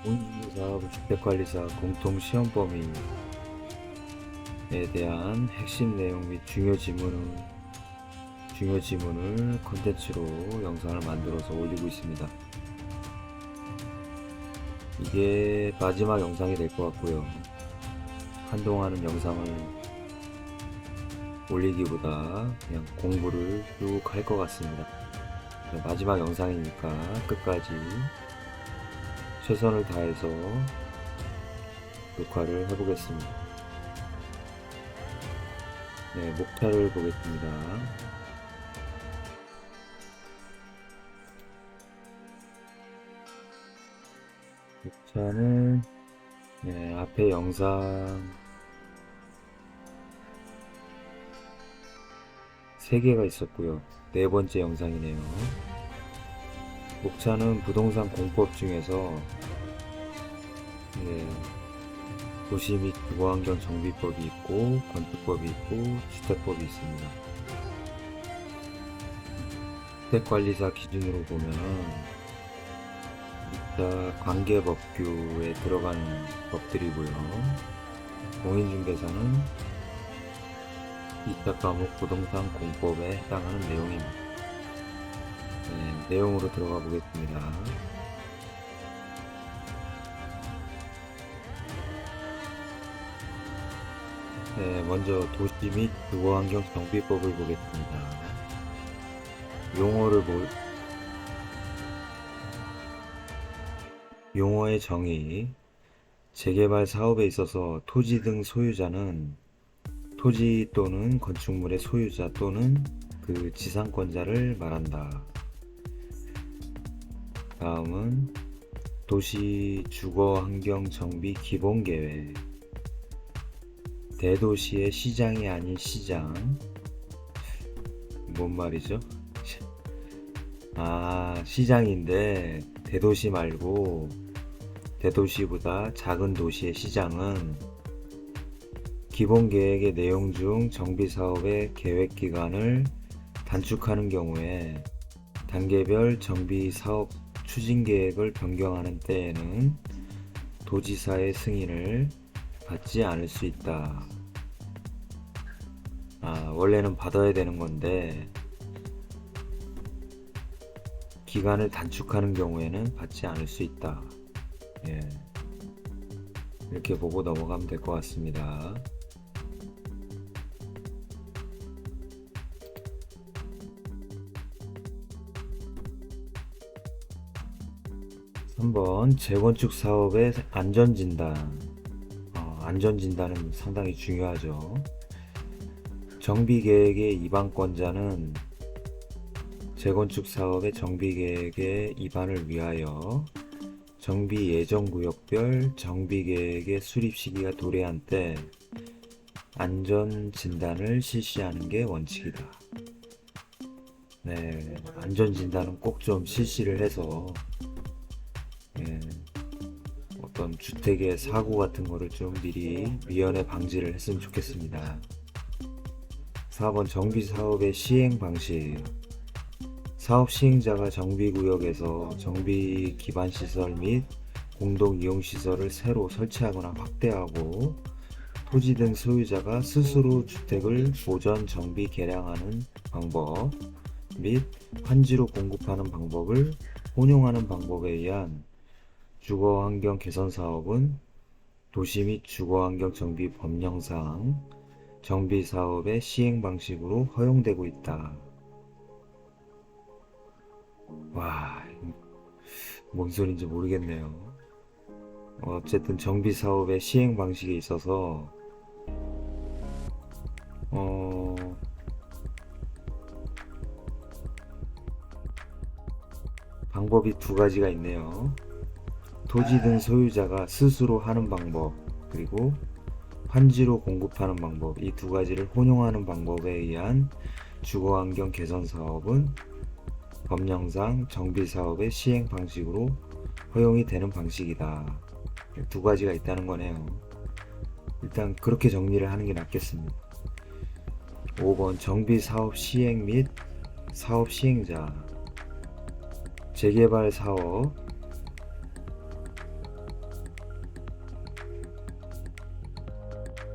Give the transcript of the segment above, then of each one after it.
공인중개사, 주택관리사 공통시험 범위에 대한 핵심 내용 및 중요 지문을 컨텐츠로 영상을 만들어서 올리고 있습니다. 이게 마지막 영상이 될 것 같고요. 한동안은 영상을 올리기보다 그냥 공부를 쭉 할 것 같습니다. 마지막 영상이니까 끝까지 최선을 다해서 녹화를 해보겠습니다. 네, 목차를 보겠습니다. 목차는 앞에 영상 3개가 있었고요. 네 번째 영상이네요. 목차는 부동산 공법 중에서 도시 및 주거환경 정비법이 있고 건축법이 있고 주택법이 있습니다. 주택관리사 기준으로 보면 이따 관계법규에 들어가는 법들이고요. 공인중개사는 2차 과목 부동산 공법에 해당하는 내용입니다. 내용으로 들어가 보겠습니다. 먼저 도시 및 주거환경 정비법을 보겠습니다. 용어의 정의. 재개발 사업에 있어서 토지 등 소유자는 토지 또는 건축물의 소유자 또는 그 지상권자를 말한다. 다음은 도시 주거환경 정비 기본계획. 대도시의 시장이 아닌 시장. 뭔 말이죠? 시장인데 대도시 말고 대도시보다 작은 도시의 시장은 기본계획의 내용 중 정비사업의 계획기간을 단축하는 경우에 단계별 정비사업 추진계획을 변경하는 때에는 도지사의 승인을 받지 않을 수 있다. 원래는 받아야 되는 건데 기간을 단축하는 경우에는 받지 않을 수 있다. 이렇게 보고 넘어가면 될 것 같습니다. 한번 재건축 사업의 안전진단. 안전진단은 상당히 중요하죠. 정비계획의 입안권자는 재건축 사업의 정비계획의 입안을 위하여 정비 예정구역별 정비계획의 수립 시기가 도래한 때 안전진단을 실시하는 게 원칙이다. 안전진단은 꼭 좀 실시를 해서 어떤 주택의 사고 같은 거를 좀 미리 미연에 방지를 했으면 좋겠습니다. 4번 정비사업의 시행 방식. 사업 시행자가 정비구역에서 정비 기반시설 및 공동이용시설을 새로 설치하거나 확대하고 토지 등 소유자가 스스로 주택을 보전 정비 개량하는 방법 및 환지로 공급하는 방법을 혼용하는 방법에 의한 주거환경 개선 사업은 도시 및 주거환경 정비 법령상 정비 사업의 시행 방식으로 허용되고 있다. 뭔 소린지 모르겠네요. 어쨌든 정비 사업의 시행 방식에 있어서 방법이 2가지가 있네요. 토지 등 소유자가 스스로 하는 방법, 그리고 환지로 공급하는 방법, 이 2가지를 혼용하는 방법에 의한 주거환경 개선 사업은 법령상 정비사업의 시행 방식으로 허용이 되는 방식이다. 2가지가 있다는 거네요. 일단 그렇게 정리를 하는 게 낫겠습니다. 5번 정비사업 시행 및 사업 시행자. 재개발 사업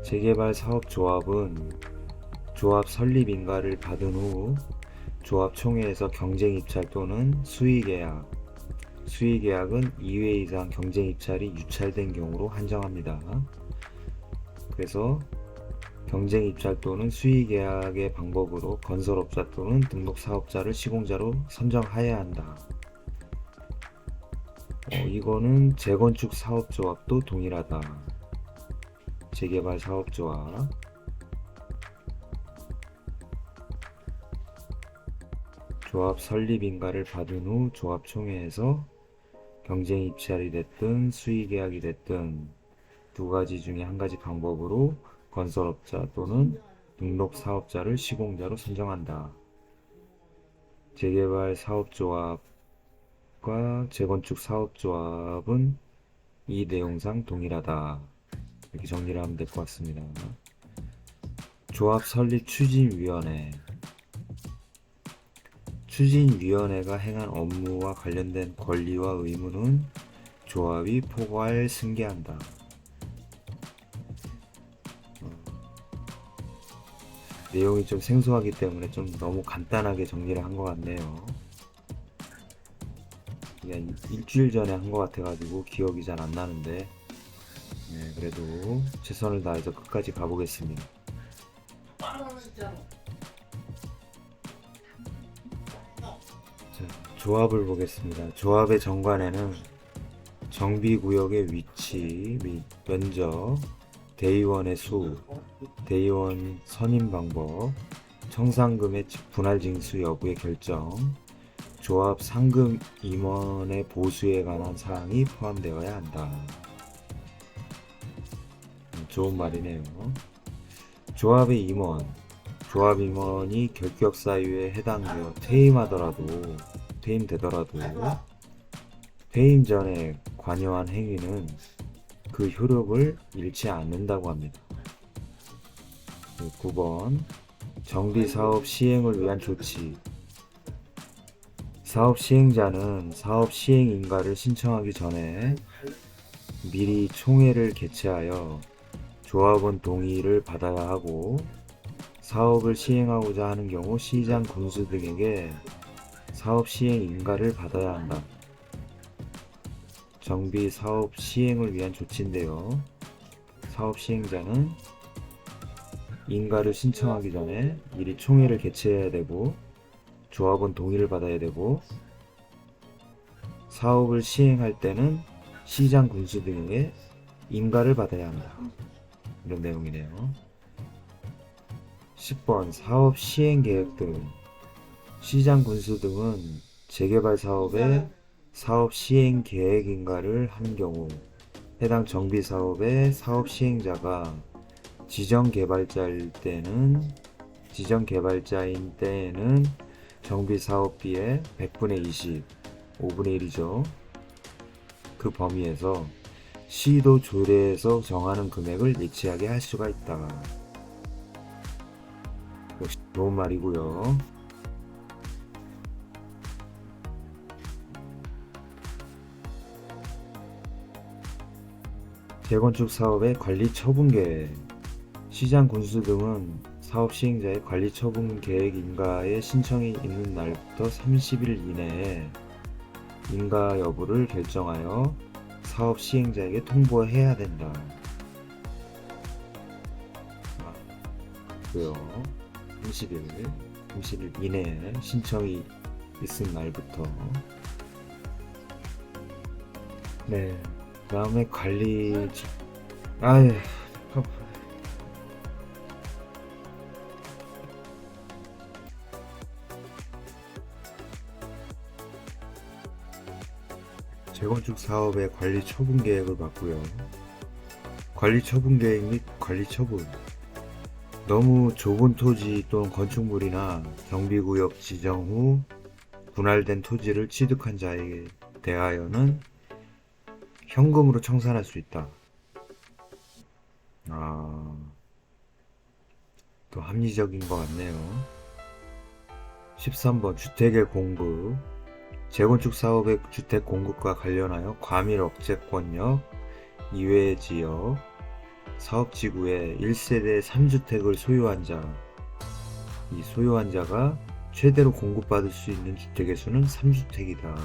재개발 사업조합은 조합 설립 인가를 받은 후 조합 총회에서 경쟁 입찰 또는 수의계약, 수의계약은 2회 이상 경쟁 입찰이 유찰된 경우로 한정합니다. 그래서 경쟁 입찰 또는 수의계약의 방법으로 건설업자 또는 등록사업자를 시공자로 선정하여야 한다. 이거는 재건축 사업조합도 동일하다. 재개발 사업조합. 조합 설립 인가를 받은 후 조합 총회에서 경쟁 입찰이 됐든 수의계약이 됐든 두 가지 중에 한 가지 방법으로 건설업자 또는 등록사업자를 시공자로 선정한다. 재개발 사업조합과 재건축 사업조합은 이 내용상 동일하다. 이렇게 정리를 하면 될 것 같습니다. 조합 설립 추진위원회. 추진위원회가 행한 업무와 관련된 권리와 의무는 조합이 포괄 승계한다. 내용이 좀 생소하기 때문에 좀 너무 간단하게 정리를 한 것 같네요. 그냥 일주일 전에 한 것 같아가지고 기억이 잘 안 나는데, 네, 그래도 최선을 다해서 끝까지 가보겠습니다. 자, 조합을 보겠습니다. 조합의 정관에는 정비구역의 위치 및 면적, 대의원의 수, 대의원 선임 방법, 청산금의 분할 징수 여부의 결정, 조합 상금 임원의 보수에 관한 사항이 포함되어야 한다. 좋은 말이네요. 조합의 임원, 조합 임원이 결격 사유에 해당되어 퇴임되더라도 퇴임 전에 관여한 행위는 그 효력을 잃지 않는다고 합니다. 9번 정비사업 시행을 위한 조치. 사업 시행자는 사업 시행 인가를 신청하기 전에 미리 총회를 개최하여 조합원 동의를 받아야 하고, 사업을 시행하고자 하는 경우 시장 군수 등에게 사업 시행 인가를 받아야 한다. 정비 사업 시행을 위한 조치인데요. 사업 시행자는 인가를 신청하기 전에 미리 총회를 개최해야 되고, 조합원 동의를 받아야 되고, 사업을 시행할 때는 시장 군수 등에게 인가를 받아야 한다. 이런 내용이네요. 10번 사업 시행 계획 등. 시장 군수 등은 재개발 사업의 사업 시행 계획 인가를 한 경우 해당 정비 사업의 사업 시행자가 지정 개발자인 때에는 정비 사업비의 100분의 20, 5분의 1이죠. 그 범위에서 시도 조례에서 정하는 금액을 예치하게 할 수가 있다. 역시 좋은 말이고요. 재건축 사업의 관리 처분 계획. 시장 군수 등은 사업 시행자의 관리 처분 계획 인가의 신청이 있는 날부터 30일 이내에 인가 여부를 결정하여 사업 시행자에게 통보해야 된다. 그요. 30일 이내에 신청이 있은 날부터. 네. 다음에 관리. 아유. 재건축 사업의 관리 처분 계획을 봤고요. 관리 처분 계획 및 관리 처분. 너무 좁은 토지 또는 건축물이나 경비구역 지정 후 분할된 토지를 취득한 자에 대하여는 현금으로 청산할 수 있다. 또 합리적인 것 같네요. 13번 주택의 공급. 재건축 사업의 주택 공급과 관련하여 과밀 억제권역, 이외의 지역, 사업지구에 1세대 3주택을 소유한 자, 이 소유한 자가 최대로 공급받을 수 있는 주택의 수는 3주택이다.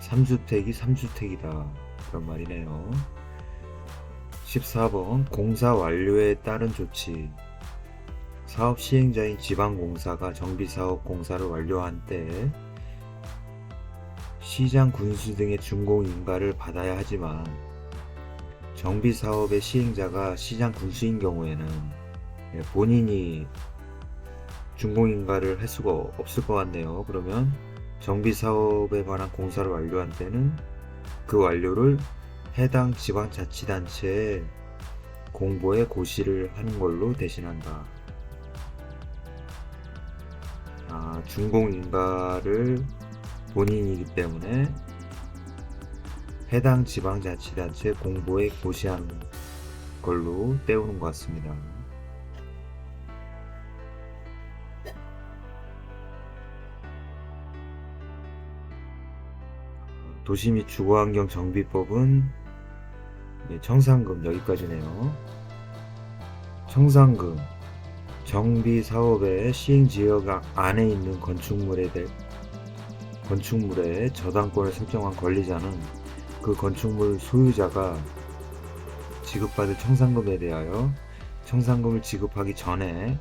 3주택이 3주택이다. 그런 말이네요. 14번 공사 완료에 따른 조치. 사업 시행자인 지방공사가 정비사업 공사를 완료한 때 시장 군수 등의 준공인가를 받아야 하지만 정비사업의 시행자가 시장 군수인 경우에는 본인이 준공인가를 할 수가 없을 것 같네요. 그러면 정비사업에 관한 공사를 완료한 때는 그 완료를 해당 지방자치단체에 공보에 고시를 하는 걸로 대신한다. 준공인가를 본인이기 때문에 해당 지방자치단체 공보에 고시하는 걸로 때우는 것 같습니다. 도시 및 주거환경 정비법은 청산금 여기까지네요. 청산금 정비 사업의 시행 지역 안에 있는 건축물에 저당권을 설정한 권리자는 그 건축물 소유자가 지급받을 청산금에 대하여 청산금을 지급하기 전에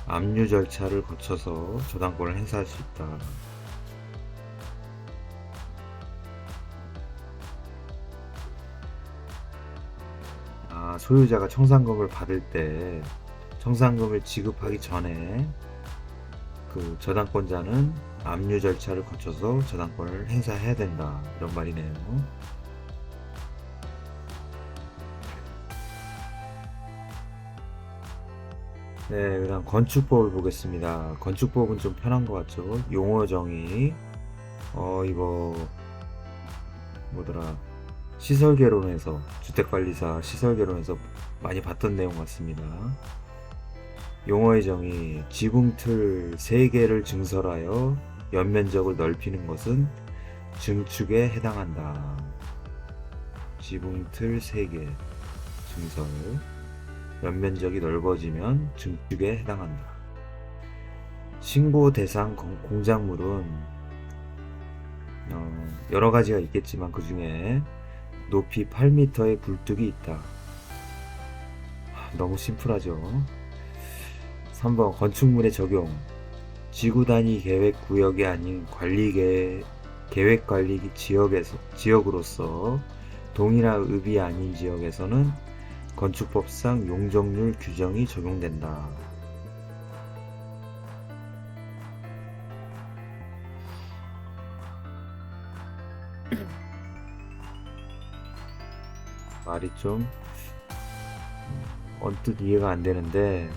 압류 절차를 거쳐서 저당권을 행사할 수 있다. 소유자가 청산금을 받을 때 청산금을 지급하기 전에 그 저당권자는 압류 절차를 거쳐서 저당권을 행사해야 된다. 이런 말이네요. 네, 그다음 건축법을 보겠습니다. 건축법은 좀 편한 것 같죠? 용어 정의. 이거 뭐더라? 시설개론에서 주택관리사 시설개론에서 많이 봤던 내용 같습니다. 용어의 정의. 지붕틀 3개를 증설하여 연면적을 넓히는 것은 증축에 해당한다. 지붕틀 3개 증설, 연면적이 넓어지면 증축에 해당한다. 신고 대상 공작물은 여러 가지가 있겠지만 그 중에 높이 8m의 굴뚝이 있다. 너무 심플하죠. 3번 건축물의 적용. 지구 단위 계획 구역이 아닌 계획 관리 지역으로서 동이나 읍이 아닌 지역에서는 건축법상 용적률 규정이 적용된다. 말이 좀 언뜻 이해가 안 되는데,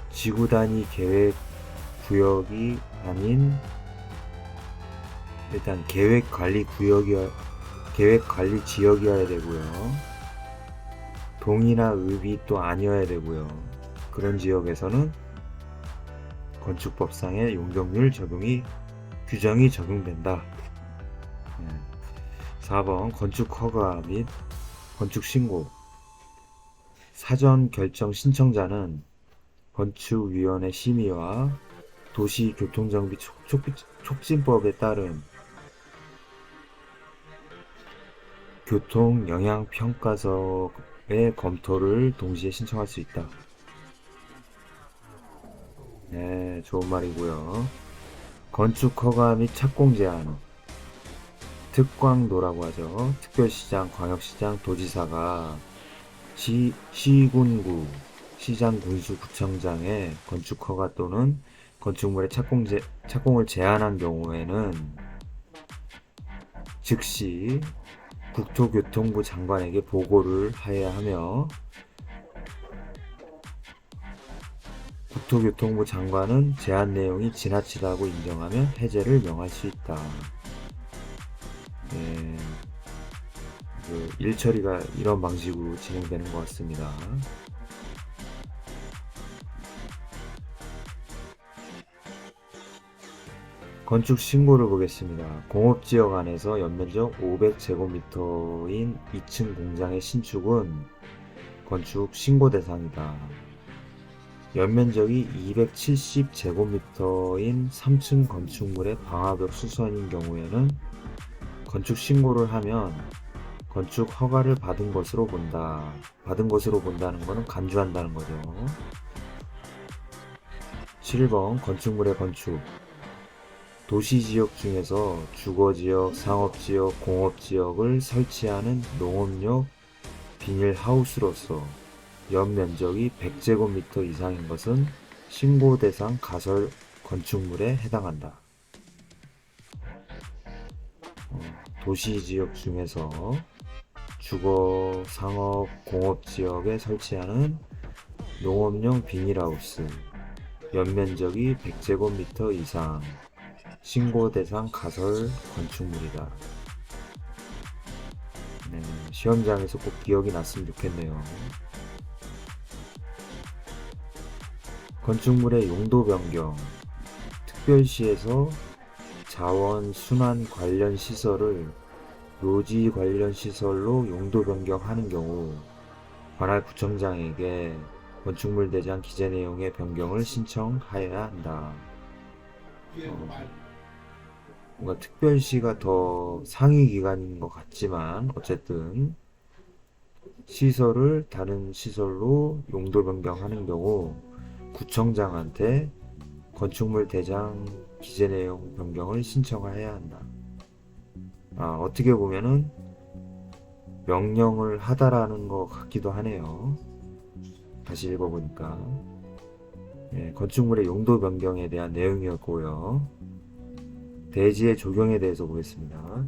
지구 단위 계획 구역이 아닌 일단 계획 관리 지역이어야 되고요. 동이나 읍이 또 아니어야 되고요. 그런 지역에서는 건축법상의 용적률 규정이 적용된다. 4번 건축 허가 및 건축 신고. 사전 결정 신청자는 건축위원회 심의와 도시교통정비 촉진법에 따른 교통영향평가서의 검토를 동시에 신청할 수 있다. 네, 좋은 말이고요. 건축 허가 및 착공 제한. 특광도라고 하죠. 특별시장, 광역시장, 도지사가 시군구, 시장군수구청장의 건축허가 또는 건축물의 착공을 제한한 경우에는 즉시 국토교통부 장관에게 보고를 해야 하며, 국토교통부 장관은 제한 내용이 지나치다고 인정하면 해제를 명할 수 있다. 네, 일처리가 이런 방식으로 진행되는 것 같습니다. 건축 신고를 보겠습니다. 공업지역 안에서 연면적 500제곱미터인 2층 공장의 신축은 건축 신고 대상이다. 연면적이 270제곱미터인 3층 건축물의 방화벽 수선인 경우에는 건축 신고를 하면 건축 허가를 받은 것으로 본다. 받은 것으로 본다는 것은 간주한다는 거죠. 7번 건축물의 건축. 도시지역 중에서 주거지역, 상업지역, 공업지역을 설치하는 농업용 비닐하우스로서 연면적이 100제곱미터 이상인 것은 신고 대상 가설 건축물에 해당한다. 도시지역 중에서 주거, 상업, 공업지역에 설치하는 농업용 비닐하우스 연면적이 100제곱미터 이상 신고 대상 가설 건축물이다. 네, 시험장에서 꼭 기억이 났으면 좋겠네요. 건축물의 용도 변경. 특별시에서 자원 순환 관련 시설을 묘지 관련 시설로 용도 변경하는 경우 관할 구청장에게 건축물 대장 기재 내용의 변경을 신청하여야 한다. 뭔가 특별시가 더 상위 기관인 것 같지만 어쨌든 시설을 다른 시설로 용도 변경하는 경우 구청장한테 건축물 대장 기재 내용 변경을 신청해야 한다. 어떻게 보면은 명령을 하다라는 것 같기도 하네요. 다시 읽어보니까 건축물의 용도 변경에 대한 내용이었고요. 대지의 조경에 대해서 보겠습니다.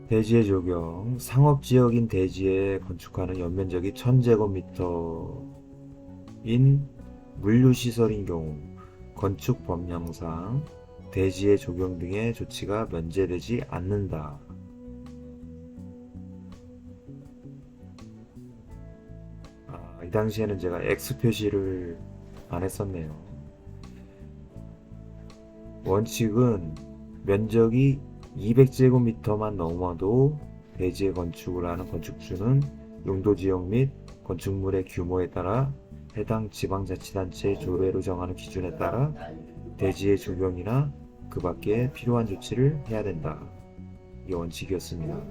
대지의 조경. 상업지역인 대지에 건축하는 연면적이 1000제곱미터인 물류시설인 경우 건축 법령상 대지의 조경 등의 조치가 면제되지 않는다. 이 당시에는 제가 X 표시를 안 했었네요. 원칙은 면적이 200제곱미터만 넘어도 대지에 건축을 하는 건축주는 용도지역 및 건축물의 규모에 따라 해당 지방자치단체의 조례로 정하는 기준에 따라 대지의 조경이나 그 밖에 필요한 조치를 해야 된다. 이게 원칙이었습니다.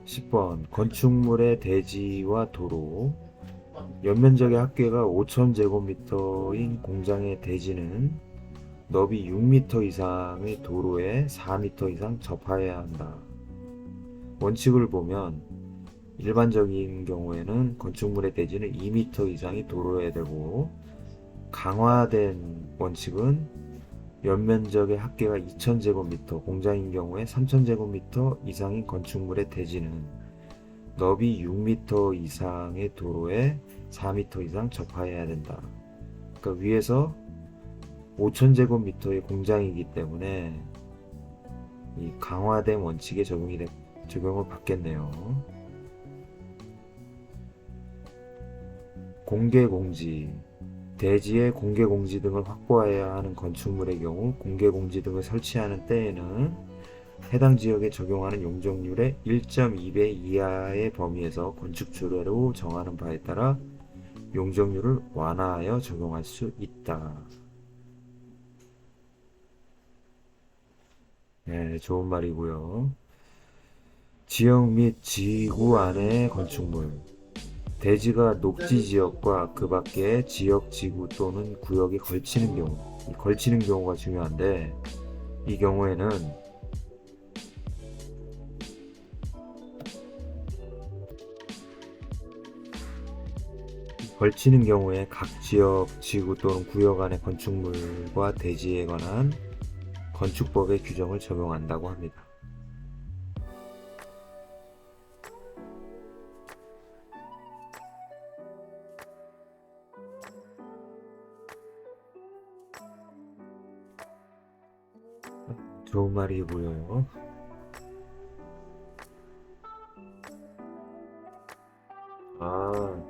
10번 건축물의 대지와 도로. 연면적의 합계가 5000제곱미터인 공장의 대지는 너비 6m 이상의 도로에 4m 이상 접하여야 한다. 원칙을 보면 일반적인 경우에는 건축물의 대지는 2m 이상이 도로에 되고 강화된 원칙은 연면적의 합계가 2000제곱미터, 공장인 경우에 3000제곱미터 이상인 건축물의 대지는 너비 6m 이상의 도로에 4m 이상 접하여야 된다. 그러니까 위에서 5000제곱미터의 공장이기 때문에 이 강화된 원칙에 적용을 받겠네요. 공개공지. 대지에 공개공지 등을 확보해야 하는 건축물의 경우 공개공지 등을 설치하는 때에는 해당 지역에 적용하는 용적률의 1.2배 이하의 범위에서 건축조례로 정하는 바에 따라 용적률을 완화하여 적용할 수 있다. 네, 좋은 말이고요. 지역 및 지구 안의 건축물. 대지가 녹지지역과 그 밖의 지역, 지구 또는 구역이 걸치는 경우, 이 걸치는 경우가 중요한데 이 경우에는 걸치는 경우에 각 지역, 지구 또는 구역 안의 건축물과 대지에 관한 건축법의 규정을 적용한다고 합니다. 좋은 말이고요. 아,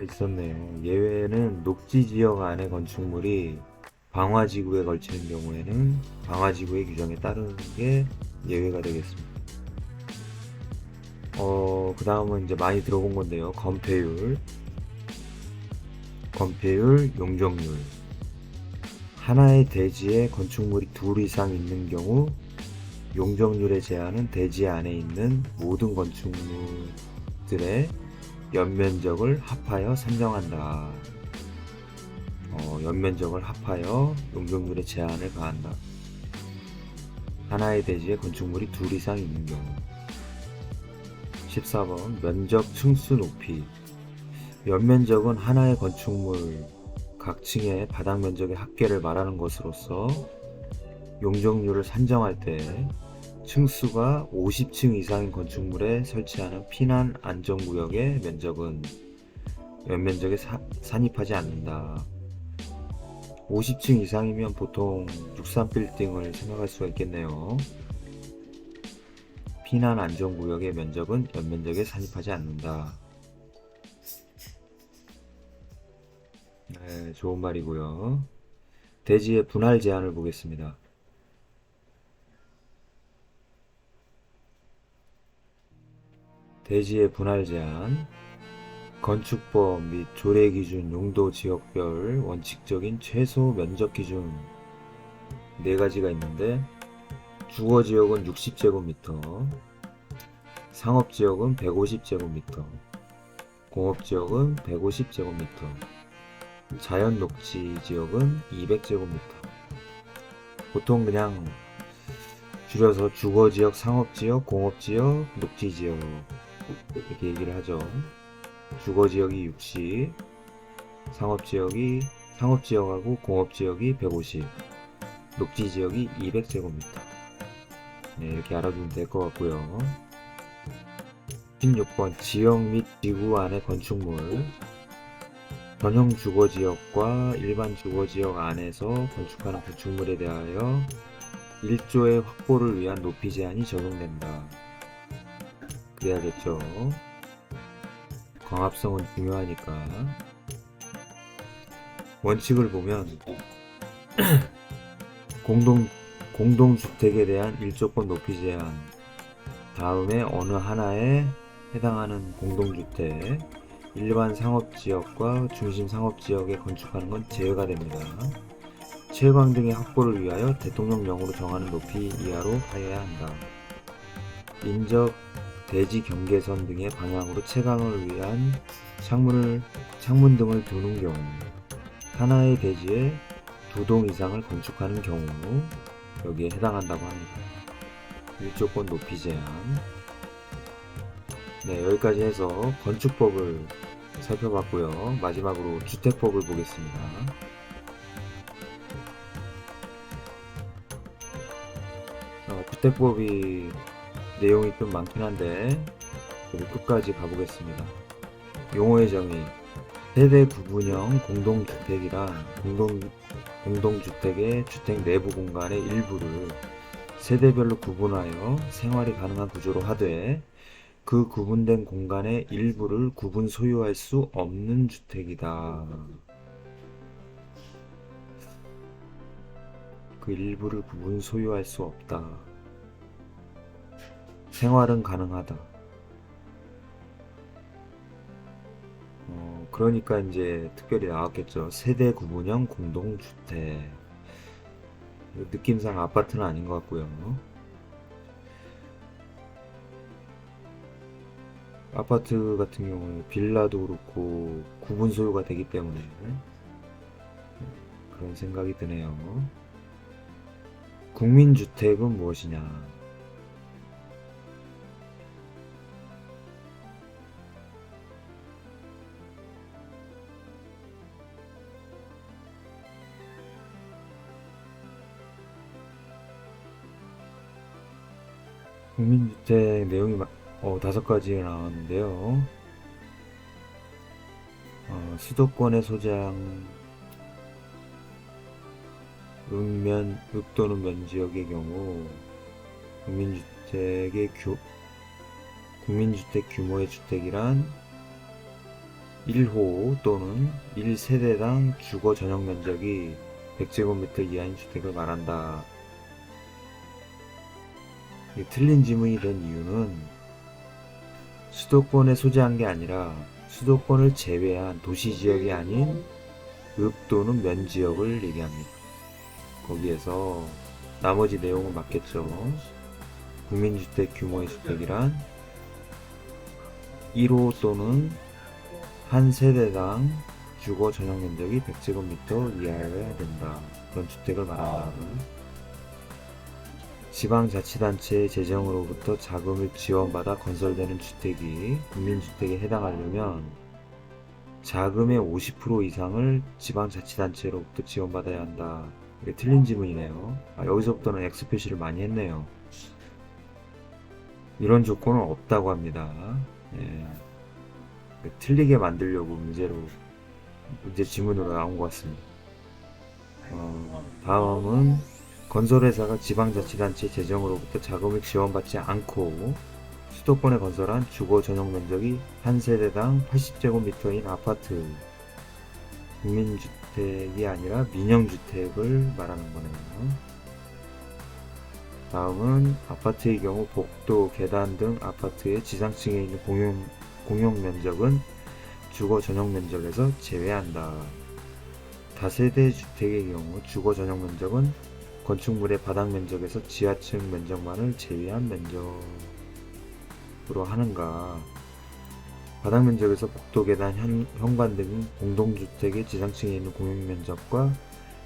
있었네요. 예외는 녹지 지역 안의 건축물이 방화지구에 걸치는 경우에는 방화지구의 규정에 따르는 게 예외가 되겠습니다. 그 다음은 이제 많이 들어본 건데요. 건폐율, 용적률. 하나의 대지에 건축물이 둘 이상 있는 경우 용적률의 제한은 대지 안에 있는 모든 건축물들의 연면적을 합하여 산정한다. 연면적을 합하여 용적률의 제한을 가한다. 하나의 대지에 건축물이 둘 이상 있는 경우. 14번 면적 층수 높이. 연면적은 하나의 건축물 각 층의 바닥 면적의 합계를 말하는 것으로서 용적률을 산정할 때 층수가 50층 이상인 건축물에 설치하는 피난 안전구역의 면적은 연면적에 산입하지 않는다. 50층 이상이면 보통 63빌딩을 생각할 수가 있겠네요. 피난 안전구역의 면적은 연면적에 산입하지 않는다. 네, 좋은 말이고요. 대지의 분할 제한을 보겠습니다. 대지의 분할 제한. 건축법 및 조례 기준 용도 지역별 원칙적인 최소 면적 기준 네 가지가 있는데 주거 지역은 60제곱미터, 상업 지역은 150제곱미터, 공업 지역은 150제곱미터, 자연 녹지 지역은 200제곱미터. 보통 그냥 줄여서 주거 지역, 상업 지역, 공업 지역, 녹지 지역 이렇게 얘기를 하죠. 주거 지역이 60, 상업 지역하고 공업 지역이 150, 녹지 지역이 200제곱미터. 네, 이렇게 알아두면 될 것 같고요. 16번 지역 및 지구 안의 건축물. 전용 주거 지역과 일반 주거 지역 안에서 건축하는 건축물에 대하여 1조의 확보를 위한 높이 제한이 적용된다. 그래야겠죠. 광합성은 중요하니까. 원칙을 보면 공동주택에 대한 1조권 높이 제한, 다음에 어느 하나에 해당하는 공동주택, 일반 상업지역과 중심 상업지역에 건축하는 건 제외가 됩니다. 채광 등의 확보를 위하여 대통령령으로 정하는 높이 이하로 하여야 한다. 인접 대지 경계선 등의 방향으로 채광을 위한 창문 등을 두는 경우, 하나의 대지에 2동 이상을 건축하는 경우 여기에 해당한다고 합니다. 1조권 높이 제한. 네, 여기까지 해서 건축법을 살펴봤고요. 마지막으로 주택법을 보겠습니다. 주택법이 내용이 좀 많긴 한데 끝까지 가보겠습니다. 용어의 정의. 세대 구분형 공동주택이란 공동주택의 주택 내부 공간의 일부를 세대별로 구분하여 생활이 가능한 구조로 하되 그 구분된 공간의 일부를 구분 소유할 수 없는 주택이다. 그 일부를 구분 소유할 수 없다. 생활은 가능하다. 그러니까 이제 특별히 나왔겠죠. 세대 구분형 공동주택. 느낌상 아파트는 아닌 것 같고요. 아파트 같은 경우에 빌라도 그렇고 구분 소유가 되기 때문에 그런 생각이 드네요. 국민주택은 무엇이냐? 국민주택 내용이 5가지가 나왔는데요. 수도권에 소재한 읍 또는 면지역의 경우 국민주택 규모의 주택이란 1호 또는 1세대당 주거 전용 면적이 100제곱미터 이하인 주택을 말한다. 틀린 지문이 된 이유는 수도권에 소재한 게 아니라 수도권을 제외한 도시지역이 아닌 읍 또는 면지역을 얘기합니다. 거기에서 나머지 내용은 맞겠죠. 국민주택 규모의 주택이란 1호 또는 한 세대당 주거 전용 면적이 100제곱미터 이하여야 된다. 그런 주택을 말한다. 지방자치단체의 재정으로부터 자금을 지원받아 건설되는 주택이 국민주택에 해당하려면 자금의 50% 이상을 지방자치단체로부터 지원받아야 한다. 이게 틀린 지문이네요. 여기서부터는 X 표시를 많이 했네요. 이런 조건은 없다고 합니다. 예. 틀리게 만들려고 문제 지문으로 나온 것 같습니다. 다음은 건설회사가 지방자치단체 재정으로부터 자금을 지원받지 않고 수도권에 건설한 주거 전용 면적이 한 세대당 80제곱미터인 아파트, 국민주택이 아니라 민영주택을 말하는 거네요. 다음은 아파트의 경우 복도, 계단 등 아파트의 지상층에 있는 공용 면적은 주거 전용 면적에서 제외한다. 다세대 주택의 경우 주거 전용 면적은 건축물의 바닥 면적에서 지하층 면적만을 제외한 면적으로 하는가. 바닥 면적에서 복도, 계단, 현관 등 공동주택의 지상층에 있는 공용 면적과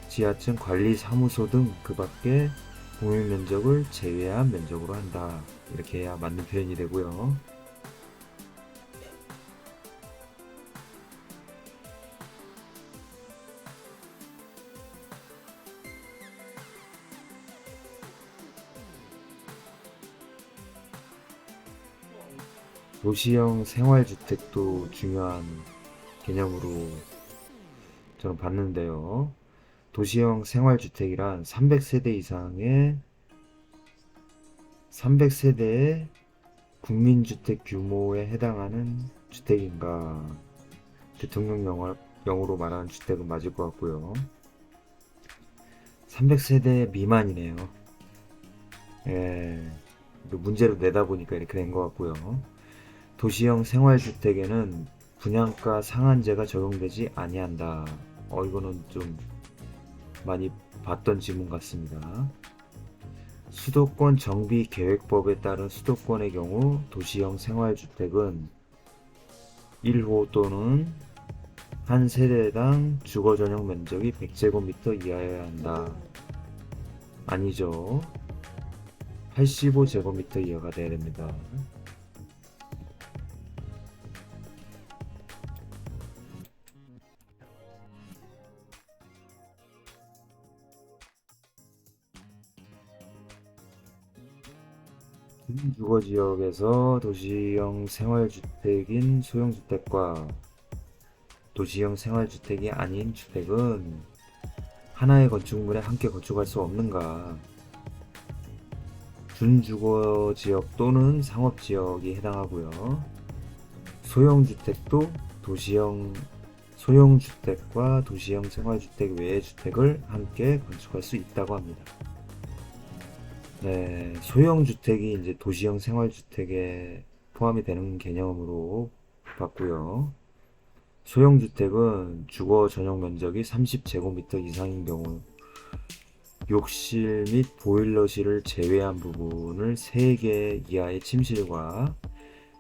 지하층 관리 사무소 등 그 밖의 공용 면적을 제외한 면적으로 한다. 이렇게 해야 맞는 표현이 되고요. 도시형 생활주택도 중요한 개념으로 저는 봤는데요. 도시형 생활주택이란 300세대의 국민주택 규모에 해당하는 주택인가. 대통령령으로 말하는 주택은 맞을 것 같고요. 300세대 미만이네요. 예, 문제로 내다 보니까 이렇게 된 것 같고요. 도시형 생활주택에는 분양가 상한제가 적용되지 아니한다. 이거는 좀 많이 봤던 지문 같습니다. 수도권 정비계획법에 따른 수도권의 경우 도시형 생활주택은 1호 또는 한 세대당 주거 전용 면적이 100제곱미터 이하여야 한다. 아니죠. 85제곱미터 이하가 돼야 됩니다. 주거지역에서 도시형 생활주택인 소형주택과 도시형 생활주택이 아닌 주택은 하나의 건축물에 함께 건축할 수 없는가. 준주거지역 또는 상업지역이 해당하고요. 소형주택도 소형주택과 도시형 생활주택 외의 주택을 함께 건축할 수 있다고 합니다. 네, 소형주택이 이제 도시형 생활주택에 포함이 되는 개념으로 봤고요. 소형주택은 주거 전용 면적이 30제곱미터 이상인 경우 욕실 및 보일러실을 제외한 부분을 3개 이하의 침실과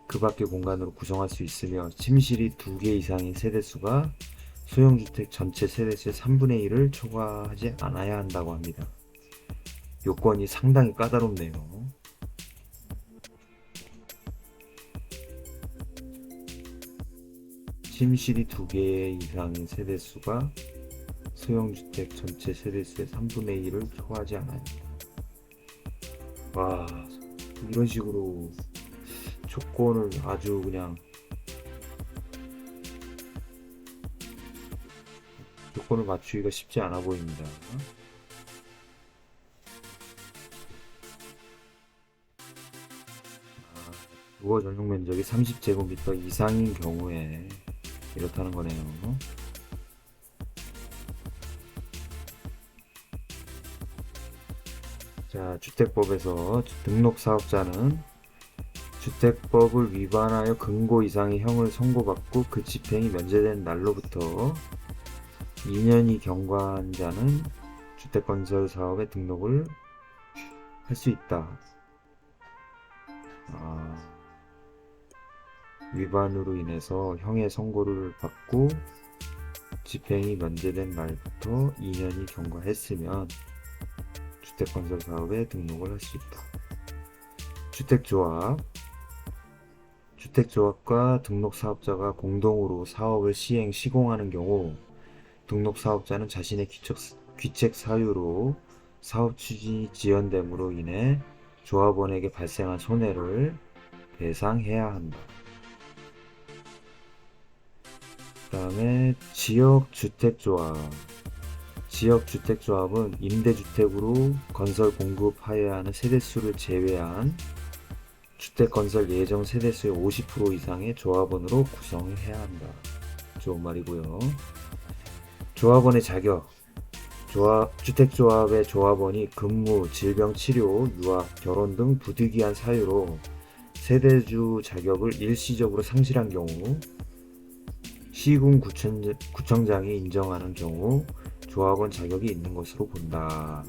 그 밖의 공간으로 구성할 수 있으며 침실이 2개 이상인 세대수가 소형주택 전체 세대수의 3분의 1을 초과하지 않아야 한다고 합니다. 요건이 상당히 까다롭네요. 침실이 2개 이상인 세대수가 소형주택 전체 세대수의 3분의 1을 초과하지 않아요. 와, 이런 식으로 조건을 아주 그냥 조건을 맞추기가 쉽지 않아 보입니다. 주거 전용 면적이 30제곱미터 이상인 경우에 이렇다는 거네요. 자, 주택법에서 등록사업자는 주택법을 위반하여 금고 이상의 형을 선고받고 그 집행이 면제된 날로부터 2년이 경과한 자는 주택건설 사업에 등록을 할 수 있다. 위반으로 인해서 형의 선고를 받고 집행이 면제된 날부터 2년이 경과했으면 주택건설 사업에 등록을 할 수 있다. 주택조합과 등록사업자가 공동으로 사업을 시공하는 경우 등록사업자는 자신의 귀책 사유로 사업 추진이 지연됨으로 인해 조합원에게 발생한 손해를 배상해야 한다. 그 다음에 지역주택조합은 임대주택으로 건설 공급하여야 하는 세대수를 제외한 주택건설 예정 세대수의 50% 이상의 조합원으로 구성해야 한다. 좋은 말이고요. 조합원의 자격. 주택조합의 조합원이 근무, 질병치료, 유학, 결혼 등 부득이한 사유로 세대주 자격을 일시적으로 상실한 경우 시군구청장이 인정하는 경우 조합원 자격이 있는 것으로 본다.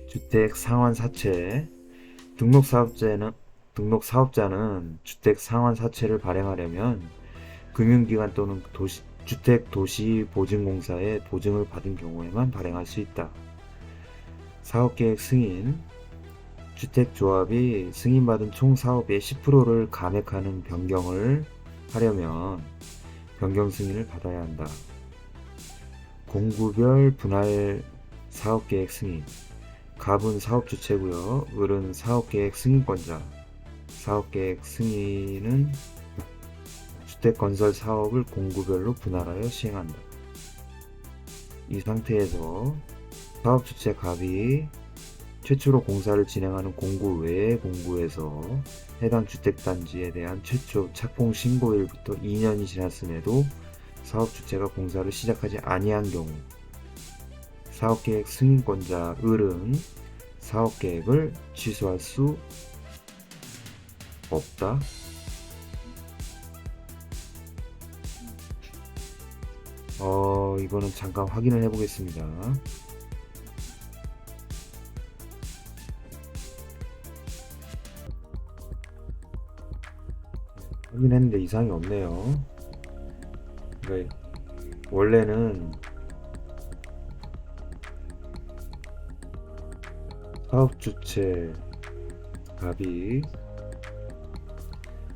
주택 상환 사채. 등록사업자는 주택 상환 사채를 발행하려면 금융기관 또는 주택도시보증공사의 보증을 받은 경우에만 발행할 수 있다. 사업계획 승인. 주택조합이 승인받은 총 사업의 10%를 감액하는 변경을 하려면 변경 승인을 받아야 한다. 공구별 분할 사업계획 승인. 갑은 사업주체고요. 을은 사업계획 승인권자. 사업계획 승인은 주택건설 사업을 공구별로 분할하여 시행한다. 이 상태에서 사업주체 갑이 최초로 공사를 진행하는 공구 외의 공구에서 해당 주택단지에 대한 최초 착공 신고일부터 2년이 지났음에도 사업주체가 공사를 시작하지 아니한 경우 사업계획 승인권자 을은 사업계획을 취소할 수 없다. 이거는 잠깐 확인을 해보겠습니다. 확인했는데 이상이 없네요. 그러니까 원래는 사업주체 갑이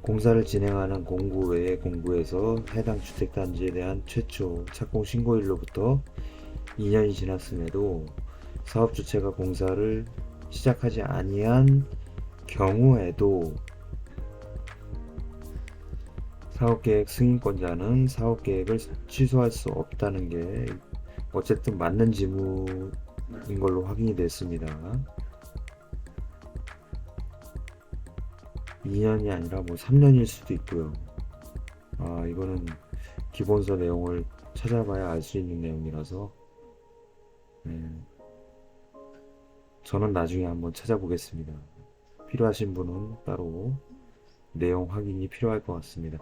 공사를 진행하는 공구 외의 공구에서 해당 주택단지에 대한 최초 착공 신고일로부터 2년이 지났음에도 사업주체가 공사를 시작하지 아니한 경우에도 사업계획 승인권자는 사업계획을 취소할 수 없다는 게 어쨌든 맞는 지문인 걸로 확인이 됐습니다. 2년이 아니라 3년일 수도 있고요. 이거는 기본서 내용을 찾아봐야 알 수 있는 내용이라서 저는 나중에 한번 찾아보겠습니다. 필요하신 분은 따로 내용 확인이 필요할 것 같습니다.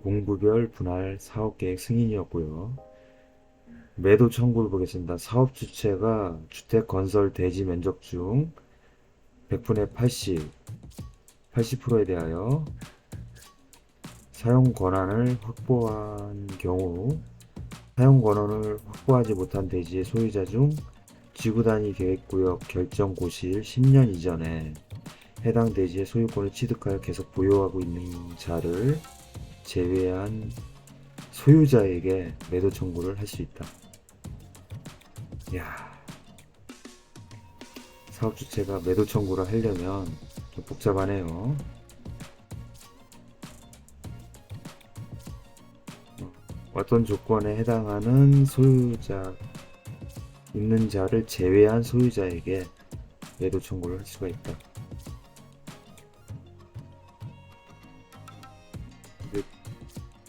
공구별 분할 사업계획 승인이었고요. 매도 청구를 보겠습니다. 사업주체가 주택건설 대지 면적 중 100분의 80%에 대하여 사용 권한을 확보한 경우 사용 권한을 확보하지 못한 대지의 소유자 중 지구단위 계획구역 결정 고시일 10년 이전에 해당 대지의 소유권을 취득하여 계속 보유하고 있는 자를 제외한 소유자에게 매도 청구를 할 수 있다. 사업주체가 매도 청구를 하려면 좀 복잡하네요. 어떤 조건에 해당하는 소유자 있는 자를 제외한 소유자에게 매도 청구를 할 수가 있다.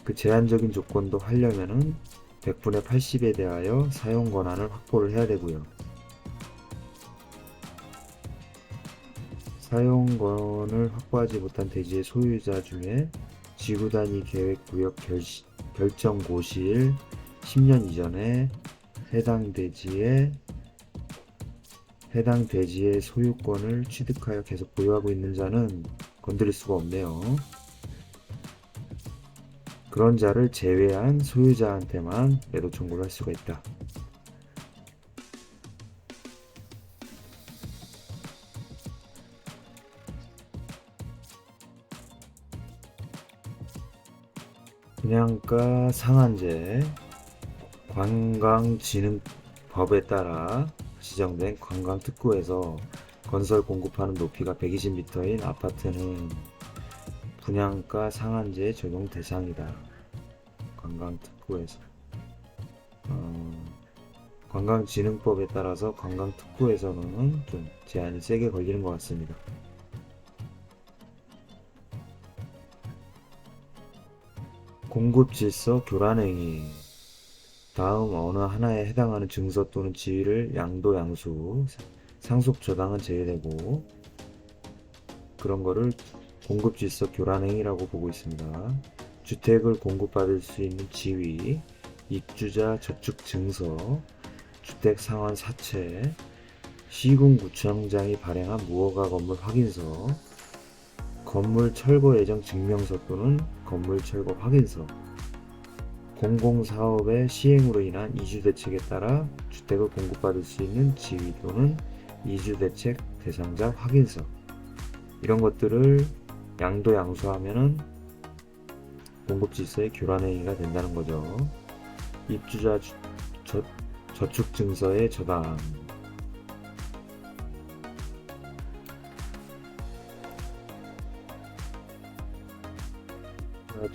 그 제한적인 조건도 하려면은 100분의 80에 대하여 사용 권한을 확보를 해야 되고요. 사용권을 확보하지 못한 대지의 소유자 중에 지구 단위 계획 구역 결정 고시일 10년 이전에 해당 대지의 소유권을 취득하여 계속 보유하고 있는 자는 건드릴 수가 없네요. 그런 자를 제외한 소유자한테만 매도 청구를 할 수가 있다. 분양가 상한제, 관광진흥법에 따라 지정된 관광특구에서 건설 공급하는 높이가 120m인 아파트는 분양가 상한제 적용 대상이다. 관광특구에서 관광진흥법에 따라서 관광특구에서는 좀 제한이 세게 걸리는 것 같습니다. 공급질서 교란행위, 다음 어느 하나에 해당하는 증서 또는 지위를 양도 양수, 상속 저당은 제외되고 그런 거를 공급질서 교란행위라고 보고 있습니다. 주택을 공급받을 수 있는 지위, 입주자 저축 증서, 주택 상환 사채, 시군구청장이 발행한 무허가 건물 확인서, 건물 철거 예정 증명서 또는 건물 철거 확인서, 공공사업의 시행으로 인한 이주대책에 따라 주택을 공급받을 수 있는 지위 또는 이주대책 대상자 확인서, 이런 것들을 양도 양수하면은 공급질서의 교란행위가 된다는 거죠. 입주자 저축증서의 저당,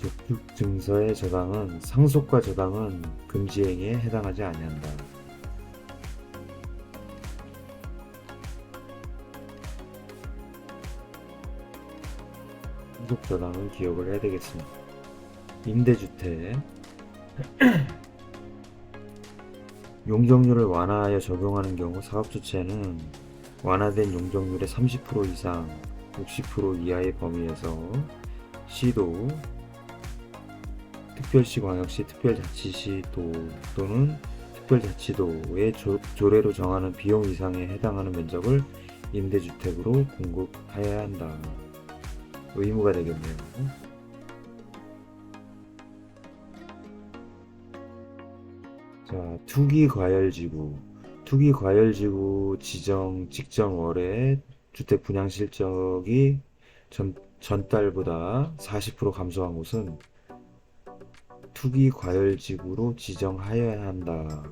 저축증서의 저당은 상속과 저당은 금지행위에 해당하지 아니한다. 상속 저당은 기억을 해야 되겠습니다. 임대주택, 용적률을 완화하여 적용하는 경우 사업주체는 완화된 용적률의 30% 이상 60% 이하의 범위에서 시도, 특별시, 광역시, 특별자치시 또는 특별자치도의 조례로 정하는 비용 이상에 해당하는 면적을 임대주택으로 공급해야 한다. 의무가 되겠네요. 자, 투기과열지구 지정 직전월에 주택 분양 실적이 전달보다 40% 감소한 곳은 투기과열지구로 지정하여야 한다.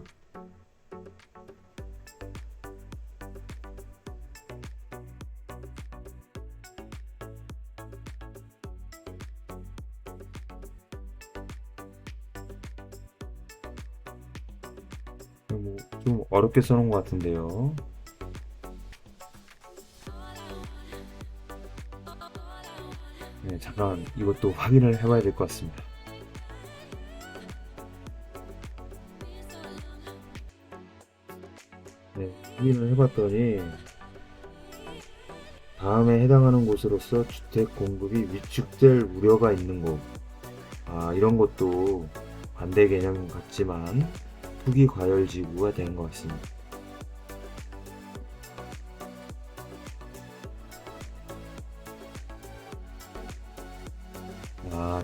좀 어렵게 써놓은 것 같은데요. 네, 잠깐 이것도 확인을 해봐야 될 것 같습니다. 네, 확인을 해봤더니 다음에 해당하는 곳으로서 주택 공급이 위축될 우려가 있는 곳, 이런 것도 반대 개념 같지만 투기과열지구가 되는 것 같습니다.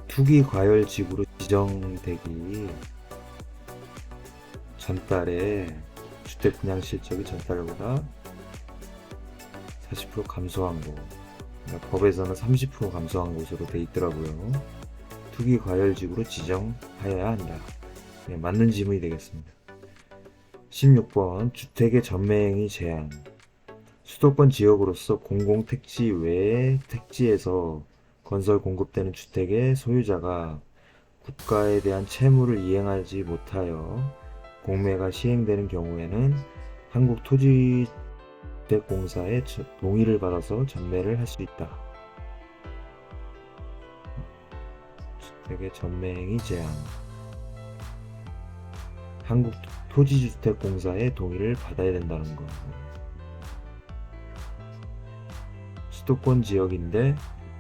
투기과열지구로 지정되기 전달에 주택 분양 실적이 전달보다 40% 감소한 곳, 그러니까 법에서는 30% 감소한 곳으로 돼 있더라고요. 투기과열지구로 지정하여야 한다. 네, 맞는 질문이 되겠습니다. 16번 주택의 전매행위 제한. 수도권 지역으로서 공공택지 외의 택지에서 건설 공급되는 주택의 소유자가 국가에 대한 채무를 이행하지 못하여 공매가 시행되는 경우에는 한국토지대조례 한국토지주택공사의 동의를 받아서 전매를 할 수 있다. 주택의 전매행위 제한. 한국토지주택공사의 동의를 받아야 된다는 거. 수도권 지역인데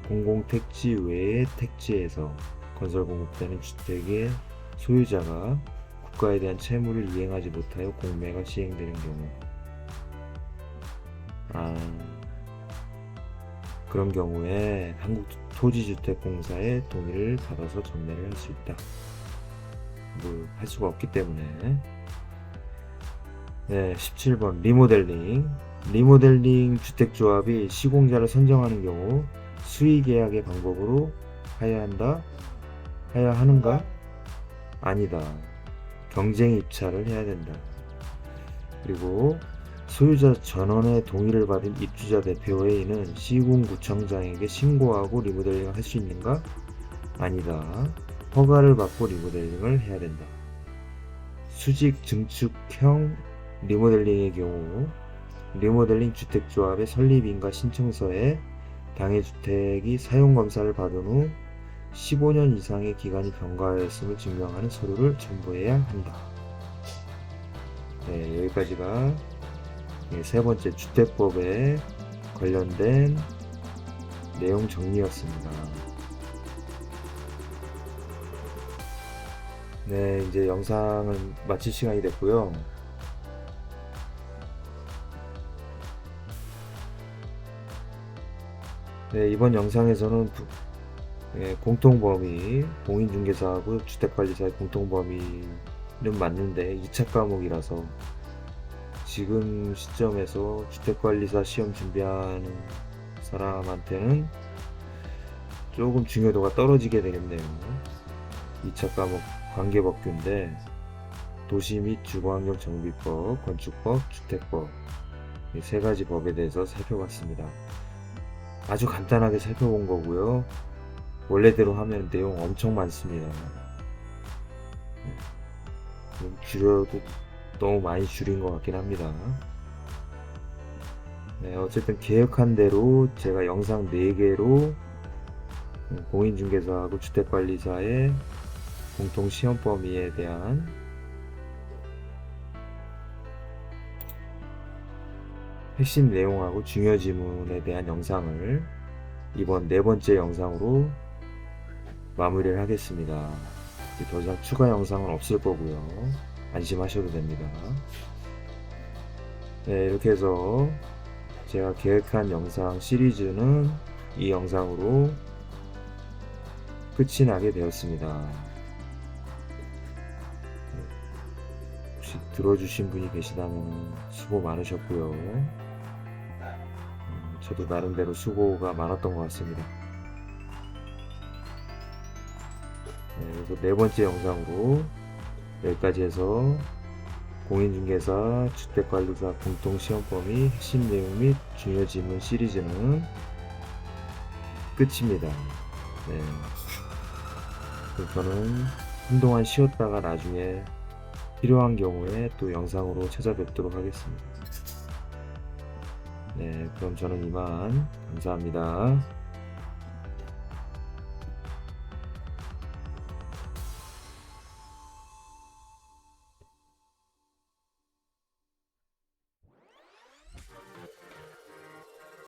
공공택지 외의 택지에서 건설 공급되는 주택의 소유자가 국가에 대한 채무를 이행하지 못하여 공매가 시행되는 경우, 그런 경우에 한국토지주택공사의 동의를 받아서 전매를 할 수 있다. 뭐 할 수가 없기 때문에. 네, 17번 리모델링 주택조합이 시공자를 선정하는 경우 수의계약의 방법으로 하여야 하는가? 아니다. 경쟁 입찰을 해야 된다. 그리고 소유자 전원의 동의를 받은 입주자 대표회의는 시군구청장에게 신고하고 리모델링을 할 수 있는가? 아니다. 허가를 받고 리모델링을 해야 된다. 수직 증축형 리모델링의 경우 리모델링 주택조합의 설립인가 신청서에 당해 주택이 사용검사를 받은 후 15년 이상의 기간이 경과하였음을 증명하는 서류를 첨부해야 한다. 네, 여기까지가 세 번째 주택법에 관련된 내용 정리였습니다. 네, 이제 영상을 마칠 시간이 됐고요. 네, 이번 영상에서는 공통범위, 공인중개사하고 주택관리사의 공통범위는 맞는데 2차 과목이라서 지금 시점에서 주택관리사 시험 준비하는 사람한테는 조금 중요도가 떨어지게 되겠네요. 2차 과목 관계법규인데 도시 및 주거환경정비법, 건축법, 주택법 이 세 가지 법에 대해서 살펴봤습니다. 아주 간단하게 살펴본 거고요. 원래대로 하면 내용 엄청 많습니다. 줄여도 너무 많이 줄인 것 같긴 합니다. 네, 어쨌든 계획한 대로 제가 영상 4개로 공인중개사하고 주택관리사의 공통시험 범위에 대한 핵심 내용하고 중요 지문에 대한 영상을 이번 4번째 영상으로 마무리를 하겠습니다. 더 이상 추가 영상은 없을 거고요. 안심하셔도 됩니다. 네, 이렇게 해서 제가 계획한 영상 시리즈는 이 영상으로 끝이 나게 되었습니다. 혹시 들어주신 분이 계시다면 수고 많으셨고요. 저도 나름대로 수고가 많았던 것 같습니다. 네, 그래서 4번째 영상으로 여기까지 해서 공인중개사, 주택관리사 공통시험범위 핵심 내용 및 중요 지문 시리즈는 끝입니다. 네. 그럼 저는 한동안 쉬었다가 나중에 필요한 경우에 또 영상으로 찾아뵙도록 하겠습니다. 네, 그럼 저는 이만 감사합니다.